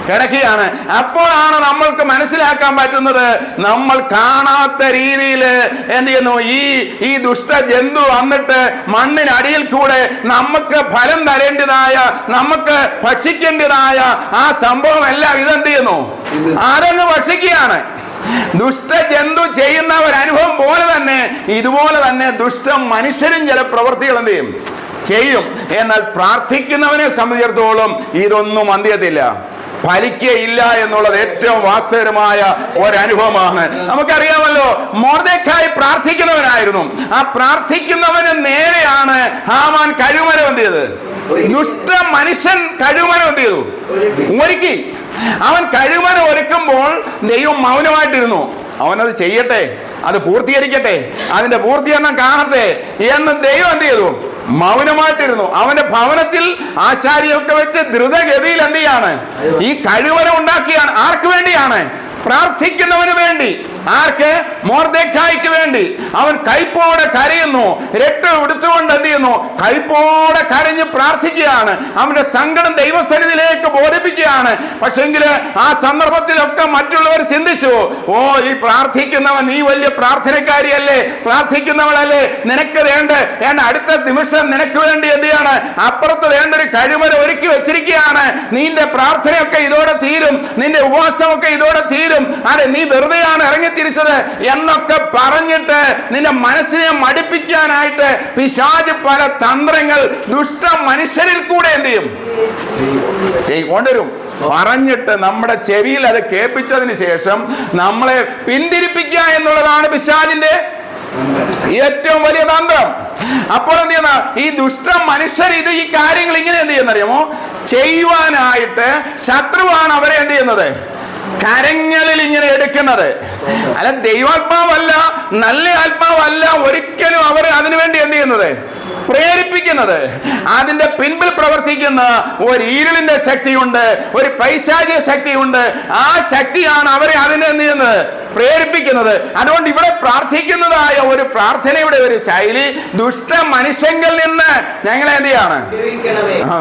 Speaker 1: കിടക്കുകയാണ്. അപ്പോഴാണ് നമ്മൾക്ക് മനസ്സിലാക്കാൻ പറ്റുന്നത്, നമ്മൾ കാണാത്ത രീതിയിൽ എന്ത് ചെയ്യുന്നു, ഈ ദുഷ്ട ജന്തു വന്നിട്ട് മണ്ണിനടിയിൽ കൂടെ നമുക്ക് ഫലം തരേണ്ടതായ, നമുക്ക് ഭക്ഷിക്കേണ്ടതായ ആ സംഭവം എല്ലാം ഇതെന്ത് ചെയ്യുന്നു, ആരങ്ങ് ഭക്ഷിക്കുകയാണ്. ദുഷ്ട ജന്തു ചെയ്യുന്ന ഒരു അനുഭവം പോലെ തന്നെ ഇതുപോലെ തന്നെ ദുഷ്ട മനുഷ്യരും ചില പ്രവൃത്തികൾ എന്ത് ചെയ്യും. എന്നാൽ പ്രാർത്ഥിക്കുന്നവനെ സംബന്ധിച്ചിടത്തോളം ഇതൊന്നും അന്ത്യത്തില്ല, ഫലിക്കയില്ല എന്നുള്ളത് ഏറ്റവും വാസ്തവമായ ഒരനുഭവമാണ്. നമുക്കറിയാമല്ലോ, മൊർദെഖായി പ്രാർത്ഥിക്കുന്നവനായിരുന്നു. ആ പ്രാർത്ഥിക്കുന്നവന് നേരെയാണ് ഹാമാൻ കഴുമരം എന്ത് ചെയ്തത്, ദുഷ്ട മനുഷ്യൻ കഴുമരം എന്ത് ചെയ്തു, ഒരുക്കി. അവൻ കഴുമരം ഒരുക്കുമ്പോൾ ദൈവം മൗനമായിട്ടിരുന്നു. അവനത് ചെയ്യട്ടെ, അത് പൂർത്തീകരിക്കട്ടെ, അതിന്റെ പൂർത്തീകരണം കാണട്ടെ എന്ന് ദൈവം എന്ത് ചെയ്തു, മൗനമായിട്ടിരുന്നു. അവന്റെ ഭവനത്തിൽ ആശാരിയൊക്കെ വെച്ച് ദ്രുതഗതിയിൽ എന്ത് ചെയ്യാണ്, ഈ കഴിവരം ഉണ്ടാക്കിയാണ്. ആർക്ക് വേണ്ടിയാണ്? പ്രാർത്ഥിക്കുന്നവന് വേണ്ടി. ആർക്ക്? മൊർദെഖായിക്ക് വേണ്ടി. അവൻ കൈപ്പോടെ കരയുന്നു, രക്തം എടുത്തുകൊണ്ട് എന്ത് ചെയ്യുന്നു, കൈപ്പോടെ കരഞ്ഞ് പ്രാർത്ഥിക്കുകയാണ്. അവന്റെ സങ്കടം ദൈവസന്നിധിയിലേക്ക് ബോധിപ്പിക്കുകയാണ്. പക്ഷെങ്കിൽ ആ സന്ദർഭത്തിലൊക്കെ മറ്റുള്ളവർ ചിന്തിച്ചു, ഓ, ഈ പ്രാർത്ഥിക്കുന്നവൻ, നീ വലിയ പ്രാർത്ഥനക്കാരിയല്ലേ, പ്രാർത്ഥിക്കുന്നവളല്ലേ, നിനക്ക് വേണ്ട അടുത്ത നിമിഷം നിനക്ക് വേണ്ടി എന്ത് ചെയ്യാണ്, അപ്പുറത്ത് വേണ്ട ഒരു കഴിവര ഒരുക്കി വെച്ചിരിക്കുകയാണ്. നിന്റെ പ്രാർത്ഥനയൊക്കെ ഇതോടെ തീരും, നിന്റെ ഉപവാസമൊക്കെ ഇതോടെ തീരും. അതെ, നീ വെറുതെയാണ് ഇറങ്ങിത്തിരിച്ചത് എന്നൊക്കെ പറഞ്ഞിട്ട് നിന്റെ മനസ്സിനെ മടിപ്പിക്കാനായിട്ട് പിശാച് പല തന്ത്രങ്ങൾ ദുഷ്ട മനുഷ്യരിൽ കൂടെ എന്ത് ചെയ്യും, കൊണ്ടുവരും. പറഞ്ഞിട്ട് നമ്മുടെ ചെവിയിൽ അത് കേൾപ്പിച്ചതിന് ശേഷം നമ്മളെ പിന്തിരിപ്പിക്കുക എന്നുള്ളതാണ് പിശാചിന്റെ ഏറ്റവും വലിയ തന്ത്രം. അപ്പോൾ എന്ത് ചെയ്യുന്ന ഈ ദുഷ്ട മനുഷ്യർ ഈ കാര്യങ്ങൾ ഇങ്ങനെ എന്ത് ചെയ്യുന്നറിയാമോ, ചെയ്യുവാനായിട്ട് ശത്രുവാണ് അവരെ എന്ത് ചെയ്യുന്നത്, കരങ്ങളിൽ ഇങ്ങനെ എടുക്കുന്നത്. അല്ല, ദൈവാത്മാവല്ല, നല്ല ആത്മാവല്ല ഒരിക്കലും അവർ അതിനുവേണ്ടി എന്ത് ചെയ്യുന്നത്, പ്രേരിപ്പിക്കുന്നത്. അതിന്റെ പിൻപിൽ പ്രവർത്തിക്കുന്ന ഒരു ഇരുളിന്റെ ശക്തിയുണ്ട്, ഒരു പൈശാചിക ശക്തിയുണ്ട്. ആ ശക്തിയാണ് അവരെ അതിനെ എന്ത് ചെയ്യുന്നത്, പ്രേരിപ്പിക്കുന്നത്. അതുകൊണ്ട് ഇവിടെ പ്രാർത്ഥിക്കുന്നതായ ഒരു പ്രാർത്ഥനയുടെ ഒരു ശൈലി ദുഷ്ട മനുഷ്യങ്കിൽ നിന്ന് ഞങ്ങളെ എന്ത് ചെയ്യാണ്,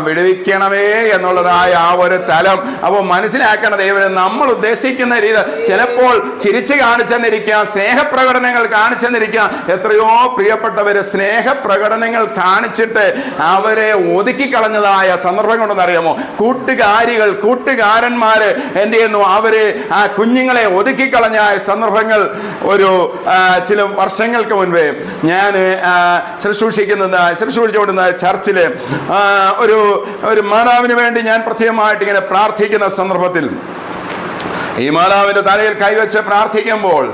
Speaker 1: വിടുവിക്കണമേ എന്നുള്ളതായ ആ ഒരു തലം. അപ്പോൾ മനസ്സിലാക്കണ ദൈവം നമ്മൾ ഉദ്ദേശിക്കുന്ന രീതി ചിലപ്പോൾ ചിരിച്ചു കാണിച്ചെന്നിരിക്കാം, സ്നേഹപ്രകടനങ്ങൾ കാണിച്ചെന്നിരിക്കാം. എത്രയോ പ്രിയപ്പെട്ടവര് സ്നേഹപ്രകടനങ്ങൾ കാണിച്ചിട്ട് അവരെ ഒതുക്കിക്കളഞ്ഞതായ സന്ദർഭങ്ങളുണ്ടെന്ന് അറിയാമോ. കൂട്ടുകാരന്മാര് എന്ത് ചെയ്യുന്നു, അവര് ആ കുഞ്ഞുങ്ങളെ ഒതുക്കിക്കളഞ്ഞ സന്ദർഭങ്ങൾ ചില വർഷങ്ങൾക്ക് മുൻപേ ഞാൻ ശുശ്രൂഷിച്ചുകൊണ്ടിരുന്ന ചർച്ചില് ഒരു മാതാവിന് വേണ്ടി ഞാൻ പ്രത്യേകമായിട്ട് ഇങ്ങനെ പ്രാർത്ഥിക്കുന്ന സന്ദർഭത്തിൽ ഈ മാതാവിന്റെ തലയിൽ കൈവച്ച് പ്രാർത്ഥിക്കുമ്പോൾ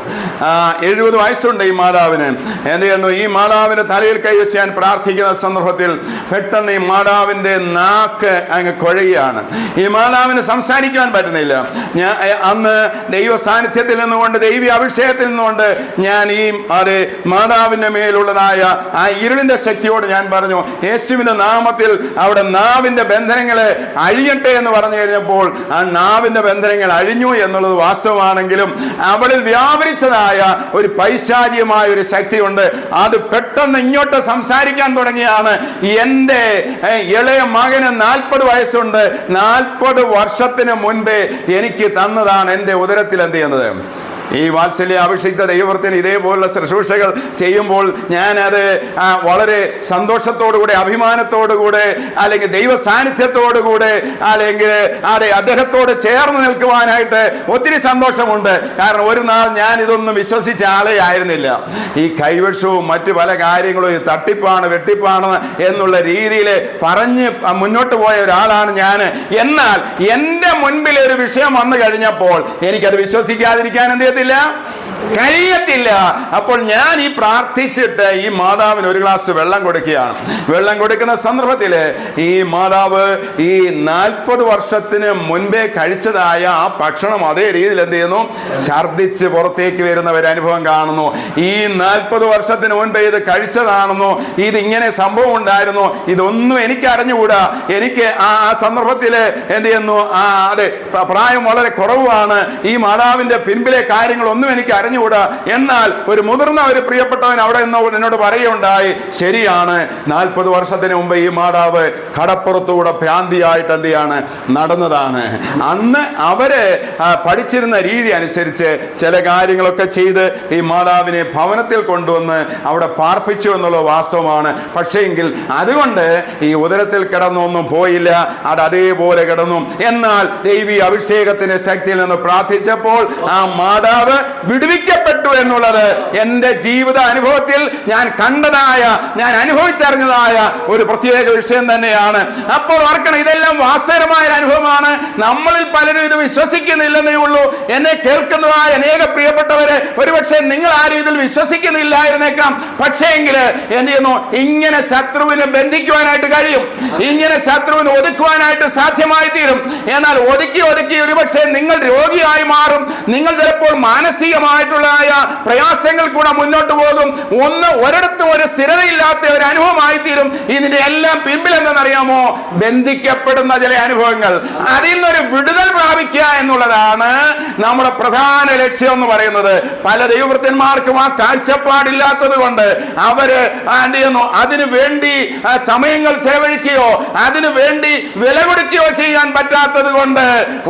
Speaker 1: 70 വയസ്സുണ്ട് ഈ മാതാവിന്. എന്ത് ചെയ്യുന്നു? ഈ മാതാവിന്റെ തലയിൽ കൈവച്ച് ഞാൻ പ്രാർത്ഥിക്കുന്ന സന്ദർഭത്തിൽ പെട്ടെന്ന് ഈ മാതാവിന്റെ നാക്ക് അങ്ങ് കുഴയുകയാണ്. ഈ മാതാവിന് സംസാരിക്കാൻ പറ്റുന്നില്ല. ഞാൻ അന്ന് ദൈവ സാന്നിധ്യത്തിൽ നിന്നുകൊണ്ട്, ദൈവീയ അഭിഷേകത്തിൽ നിന്നുകൊണ്ട് ഞാൻ ഈ മാതാവിന്റെ മേലുള്ളതായ ആ ഇരുളിന്റെ ശക്തിയോട് ഞാൻ പറഞ്ഞു, യേശുവിന്റെ നാമത്തിൽ അവിടെ നാവിന്റെ ബന്ധനങ്ങളെ അഴിയട്ടെ എന്ന് പറഞ്ഞു കഴിഞ്ഞപ്പോൾ ആ നാവിന്റെ ബന്ധനങ്ങൾ അഴിഞ്ഞു എന്നുള്ളത് വാസ്തവമാണെങ്കിലും അവളിൽ വ്യാപരിച്ചതായ ഒരു പൈശാചികമായ ഒരു ശക്തിയുണ്ട്. അത് പെട്ടെന്ന് ഇങ്ങോട്ട് സംസാരിക്കാൻ തുടങ്ങിയാണ്. എൻ്റെ ഇളയ മകന് 40 വയസ്സുണ്ട്. 40 വർഷത്തിന് മുൻപേ എനിക്ക് തന്നതാണ് എൻ്റെ ഉദരത്തിൽ എന്ത് ചെയ്യുന്നത്. ഈ വാത്സല്യ അഭിഷിക്ത ദൈവത്തിന് ഇതേപോലുള്ള ശുശ്രൂഷകൾ ചെയ്യുമ്പോൾ ഞാനത് വളരെ സന്തോഷത്തോടുകൂടെ, അഭിമാനത്തോടുകൂടെ, അല്ലെങ്കിൽ ദൈവ സാന്നിധ്യത്തോടുകൂടെ, അല്ലെങ്കിൽ അദ്ദേഹത്തോട് ചേർന്ന് നിൽക്കുവാനായിട്ട് ഒത്തിരി സന്തോഷമുണ്ട്. കാരണം ഒരു നാൾ ഞാൻ ഇതൊന്നും വിശ്വസിച്ച ആളെ ആയിരുന്നില്ല. ഈ കൈവശവും മറ്റു പല കാര്യങ്ങളും ഈ തട്ടിപ്പാണ്, വെട്ടിപ്പാണ് എന്നുള്ള രീതിയിൽ പറഞ്ഞ് മുന്നോട്ട് പോയ ഒരാളാണ് ഞാൻ. എന്നാൽ എൻ്റെ മുൻപിൽ ഒരു വിഷയം വന്നു കഴിഞ്ഞപ്പോൾ എനിക്കത് വിശ്വസിക്കാതിരിക്കാൻ എന്ത് കഴിയത്തില്ല. അപ്പോൾ ഞാൻ ഈ പ്രാർത്ഥിച്ചിട്ട് ഈ മാതാവിന് ഒരു ഗ്ലാസ് വെള്ളം കൊടുക്കുകയാണ്. വെള്ളം കൊടുക്കുന്ന സന്ദർഭത്തിൽ ഈ മാതാവ് ഈ 40 വർഷത്തിന് മുൻപേ കഴിച്ചതായ ആ ഭക്ഷണം അതേ രീതിയിൽ എന്ത് ചെയ്യുന്നു, ഛർദിച്ച് പുറത്തേക്ക് വരുന്ന ഒരു അനുഭവം കാണുന്നു. ഈ 40 വർഷത്തിന് മുൻപേ ഇത് കഴിച്ചതാണെന്നോ, ഇതിങ്ങനെ സംഭവം ഉണ്ടായിരുന്നു, ഇതൊന്നും എനിക്ക് അറിഞ്ഞുകൂടാ. എനിക്ക് ആ സന്ദർഭത്തിൽ എന്ത് ചെയ്യുന്നു, അതെ, പ്രായം വളരെ കുറവാണ്. ഈ മാതാവിന്റെ പിൻപിലെ കാര്യങ്ങളൊന്നും എനിക്ക് അറിഞ്ഞുകൂടാ. എന്നാൽ ഒരു മുതിർന്ന ഒരു പ്രിയപ്പെട്ടവൻ അവിടെ എന്നോട് പറയുകയുണ്ടായി, ശരിയാണ്, 40 വർഷത്തിന് മുമ്പ് ഈ മാതാവ് കടപ്പുറത്തൂടെ ഭ്രാന്തിയായിട്ട് എന്ത് ചെയ്യാണ് നടന്നതാണ്. അന്ന് അവര് പഠിച്ചിരുന്ന രീതി അനുസരിച്ച് ചില കാര്യങ്ങളൊക്കെ ചെയ്ത് ഈ മാതാവിനെ ഭവനത്തിൽ കൊണ്ടുവന്ന് അവിടെ പാർപ്പിച്ചു എന്നുള്ളത് വാസ്തവമാണ്. പക്ഷേങ്കിൽ അതുകൊണ്ട് ഈ ഉദരത്തിൽ കിടന്നൊന്നും പോയില്ല, അത് അതേപോലെ കിടന്നു. എന്നാൽ ദൈവീയ അഭിഷേകത്തിന്റെ ശക്തിയിൽ നിന്ന് പ്രാർത്ഥിച്ചപ്പോൾ ആ മാതാവ് വിടുവിക്കപ്പെട്ടു എന്നുള്ളത് എൻ്റെ ജീവിത അനുഭവത്തിൽ ഞാൻ കണ്ടതായ, ഞാൻ അനുഭവിച്ചറിഞ്ഞതായ ഒരു പ്രത്യേക വിഷയം തന്നെയാണ്. അപ്പോൾ ഓർക്കണം, ഇതെല്ലാം വാസ്തവമായ അനുഭവമാണ്. നമ്മളിൽ പലരും ഇത് വിശ്വസിക്കുന്നില്ലെന്നേ ഉള്ളൂ. എന്നെ കേൾക്കുന്നതായ അനേക പ്രിയപ്പെട്ടവരെ ഒരുപക്ഷെ നിങ്ങൾ ആരും ഇതിൽ വിശ്വസിക്കുന്നില്ലായിരുന്നേക്കാം. പക്ഷേ എങ്കിൽ എന്ത് ചെയ്യുന്നു, ഇങ്ങനെ ശത്രുവിനെ ബന്ധിക്കുവാനായിട്ട് കഴിയും, ഇങ്ങനെ ശത്രുവിനെ ഒതുക്കുവാനായിട്ട് സാധ്യമായി തീരും. എന്നാൽ ഒതുക്കി ഒരുപക്ഷെ നിങ്ങൾ രോഗിയായി മാറും. നിങ്ങൾ ചിലപ്പോൾ മാനസികമായിട്ടുള്ളതായ പ്രയാസങ്ങൾ കൂടെ മുന്നോട്ട് പോകും. ഒരിടത്തും ഒരു സ്ഥിരതയില്ലാത്ത ഒരു അനുഭവമായി തീരും. ഇതിന്റെ എല്ലാം പിൻപിൽ എന്തെന്നറിയാമോ, ബന്ധിക്കപ്പെടുന്ന ചില അനുഭവങ്ങൾ. അതിൽ നിന്നൊരു വിടുതൽ പ്രാപിക്കുക എന്നുള്ളതാണ് നമ്മുടെ പ്രധാന ലക്ഷ്യം എന്ന് പറയുന്നത്. പല ദൈവവൃത്തന്മാർക്കും ആ കാഴ്ചപ്പാടില്ലാത്തത് കൊണ്ട് അവര് അതിനു വേണ്ടി സമയങ്ങൾ ചെലവഴിക്കുകയോ അതിനു വേണ്ടി വില കൊടുക്കുകയോ ചെയ്യാൻ പറ്റാത്തത് കൊണ്ട്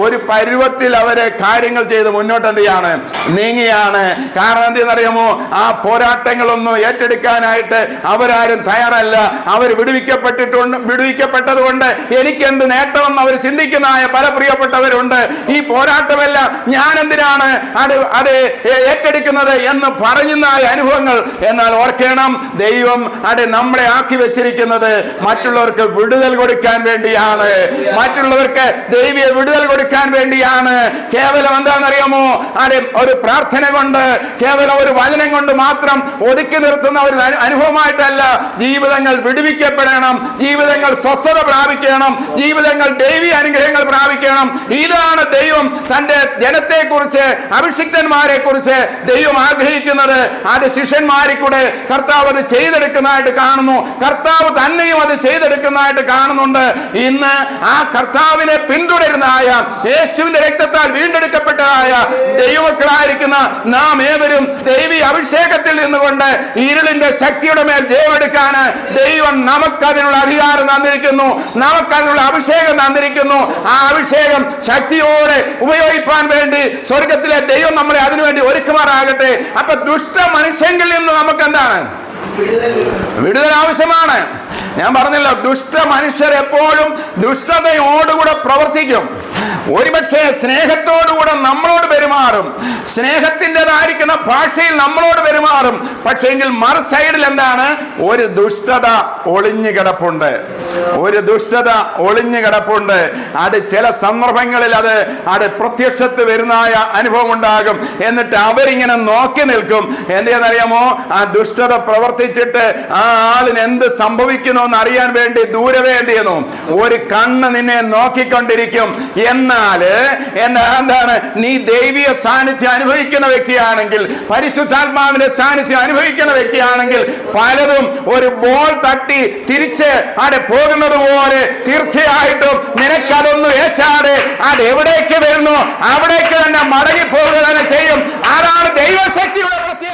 Speaker 1: ഒരു പരുവത്തിൽ അവര് കാര്യങ്ങൾ ചെയ്ത് മുന്നോട്ട് എന്ത് ചെയ്യാണ്, നീങ്ങിയാണ്. കാരണം എന്തെന്നറിയാമോ, ആ പോരാട്ടങ്ങളൊന്നും ഏറ്റെടുക്കാനായിട്ട് അവരാരും തയ്യാറല്ല. അവർ വിടുവിക്കപ്പെട്ടത് കൊണ്ട് എനിക്കെന്ത് നേട്ടമെന്ന് അവർ ചിന്തിക്കുന്നതായ പല പ്രിയപ്പെട്ടവരുണ്ട്. ഈ പോരാട്ടമെല്ലാം ഞാൻ എന്തിനാണ് അത് ഏറ്റെടുക്കുന്നത് എന്ന് പറയുന്നതായ അനുഭവങ്ങൾ. എന്നാൽ ഓർക്കണം, ദൈവം നമ്മളെ ആക്കി വെച്ചിരിക്കുന്നത് മറ്റുള്ളവർക്ക് വിടുതൽ കൊടുക്കാൻ വേണ്ടിയാണ്, മറ്റുള്ളവർക്ക് ദൈവീയ വിടുതൽ കൊടുക്കാൻ വേണ്ടിയാണ്. കേവലം എന്താണെന്നറിയാമോ, ഒരു പ്രാർത്ഥന കൊണ്ട്, കേവലം ഒരു വചനം കൊണ്ട് മാത്രം ഒതുക്കി നിർത്തുന്ന ഒരു അനുഭവമായിട്ടല്ല. ജീവിതങ്ങൾ വിടുവിക്കപ്പെടണം, ജീവിതങ്ങൾ സ്വസ്ഥത പ്രാപിക്കണം, ജീവിതങ്ങൾ ദൈവീയ അനുഗ്രഹങ്ങൾ പ്രാപിക്കണം. ഇതാണ് ദൈവം തന്റെ ജനത്തെ കുറിച്ച്, അഭിഷിക്തന്മാരെ കുറിച്ച് ദൈവം ആഗ്രഹിക്കുന്നത്. അത് ശിഷ്യന്മാരിൽ കൂടെ കർത്താവ് അത് ചെയ്തെടുക്കുന്നതായിട്ട് കാണുന്നു. കർത്താവ് തന്നെയും അത് ചെയ്തെടുക്കുന്നതായിട്ട് കാണുന്നുണ്ട്. ഇന്ന് ആ കർത്താവിനെ പിന്തുടരുന്നതായ, യേശുവിന്റെ രക്തത്താൽ വീണ്ടെടുക്കപ്പെട്ടതായ ദൈവമക്കളായിരിക്കുന്ന നാം ഏവരും ദൈവീയ അഭിഷേകത്തിൽ നിന്നുകൊണ്ട് ഇരുളിന്റെ ശക്തിയുടെ മേൽ ജയമെടുക്കാൻ ദൈവം നമുക്കതിനുള്ള അധികാരം തന്നിരിക്കുന്നു, നമുക്കതിനുള്ള അഭിഷേകം തന്നിരിക്കുന്നു. ആ അഭിഷേകം ശക്തിയോടെ ഉപയോഗിക്കാൻ വേണ്ടി സ്വർഗത്തിലെ ദൈവം നമ്മളെ അതിനുവേണ്ടി ഒരുക്കുമാറാകട്ടെ. അപ്പൊ ദുഷ്ട മനുഷ്യങ്കിൽ നിന്ന് നമുക്ക് എന്താണ് വിടുതൽ ആവശ്യമാണ്. ഞാൻ പറഞ്ഞല്ലോ, ദുഷ്ട മനുഷ്യർ എപ്പോഴും ദുഷ്ടതയോടുകൂടെ പ്രവർത്തിക്കും. ഒരുപക്ഷെ സ്നേഹത്തോടുകൂടെ നമ്മളോട് പെരുമാറും, സ്നേഹത്തിൻ്റെതായിരിക്കുന്ന ഭാഷയിൽ നമ്മളോട് പെരുമാറും. പക്ഷേ എങ്കിൽ മറു സൈഡിൽ എന്താണ്, ഒരു ദുഷ്ടത ഒളിഞ്ഞു കിടപ്പുണ്ട്. ഒരു ദുഷ്ടത ഒളിഞ്ഞു കിടപ്പുണ്ട്. അത് ചില സന്ദർഭങ്ങളിൽ അത് പ്രത്യക്ഷത്ത് വരുന്നതായ അനുഭവം ഉണ്ടാകും. എന്നിട്ട് അവരിങ്ങനെ നോക്കി നിൽക്കും. എന്തെന്നറിയാമോ? ആ ദുഷ്ടത പ്രവർത്തിച്ചിട്ട് ആ ആളിന് എന്ത് സംഭവിക്കണമെന്ന് അറിയാൻ വേണ്ടി ദൂരവേ എന്ത് ചെയ്യുന്നു? ഒരു കണ്ണ് നിന്നെ നോക്കിക്കൊണ്ടിരിക്കും. എന്നാൽ എന്താണ്, നീ ദൈവീയ സാന്നിധ്യം അനുഭവിക്കുന്ന വ്യക്തിയാണെങ്കിൽ, പരിശുദ്ധാത്മാവിന്റെ സാന്നിധ്യം അനുഭവിക്കുന്ന വ്യക്തിയാണെങ്കിൽ, പലതും ഒരു ബോൾ തട്ടി തിരിച്ച് അവിടെ പോകുന്നത് പോലെ തീർച്ചയായിട്ടും നിനക്കതൊന്നും ഏശാതെ അത് എവിടേക്ക് വരുന്നു അവിടേക്ക് തന്നെ മടങ്ങി പോകുക തന്നെ ചെയ്യും. അതാണ് ദൈവശക്തിയുടെ പ്രത്യേകത.